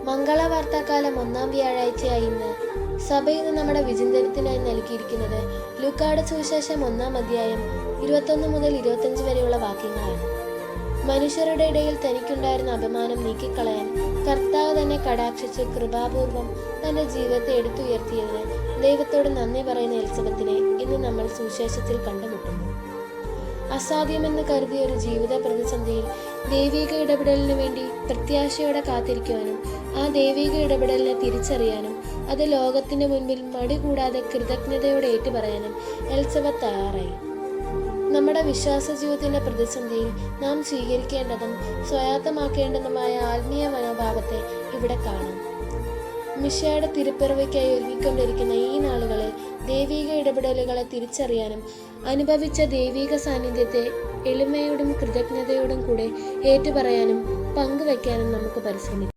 മംഗളവാർത്താക്കാലം 1-ാം വ്യാഴാഴ്ചയായി ഇന്ന് സഭ ഇന്ന് നമ്മുടെ വിചിന്തനത്തിനായി നൽകിയിരിക്കുന്നത് ലൂക്കായുടെ സുവിശേഷം 1-ാം അധ്യായം 21 മുതൽ 25 വരെയുള്ള വാക്യങ്ങളാണ്. മനുഷ്യരുടെ ഇടയിൽ തനിക്കുണ്ടായിരുന്ന അപമാനം നീക്കിക്കളയാൻ കർത്താവ് തന്നെ കടാക്ഷിച്ച് കൃപാപൂർവം തന്റെ ജീവിതത്തെ എടുത്തുയർത്തിയതിന് ദൈവത്തോട് നന്ദി പറയുന്ന എലിസബത്തിനെ ഇന്ന് നമ്മൾ സുവിശേഷത്തിൽ കണ്ടുമുട്ടുന്നു. അസാധ്യമെന്ന് കരുതിയ ഒരു ജീവിത പ്രതിസന്ധിയിൽ ദൈവിക ഇടപെടലിനു വേണ്ടി പ്രത്യാശയോടെ കാത്തിരിക്കുവാനും ആ ദൈവിക ഇടപെടലിനെ തിരിച്ചറിയാനും അത് ലോകത്തിന്റെ മുൻപിൽ മടി കൂടാതെ കൃതജ്ഞതയോടെ ഏറ്റുപറയാനും എലിസബത്ത് തയ്യാറായി. നമ്മുടെ വിശ്വാസ ജീവിതത്തിന്റെ പ്രതിസന്ധിയിൽ നാം സ്വീകരിക്കേണ്ടതും സ്വായത്തമാക്കേണ്ടതുമായ ആത്മീയ മനോഭാവത്തെ ഇവിടെ കാണാം. മിശിഹായുടെ തിരുപ്പിറവിക്കായി ഒരുങ്ങിക്കൊണ്ടിരിക്കുന്ന ഈ നാളുകളിൽ ദൈവിക ഇടപെടലുകളെ തിരിച്ചറിയാനും അനുഭവിച്ച ദൈവിക സാന്നിധ്യത്തെ എളിമയോടും കൃതജ്ഞതയോടും കൂടെ ഏറ്റുപറയാനും പങ്കുവയ്ക്കാനും നമുക്ക് പരിശ്രമിക്കാം.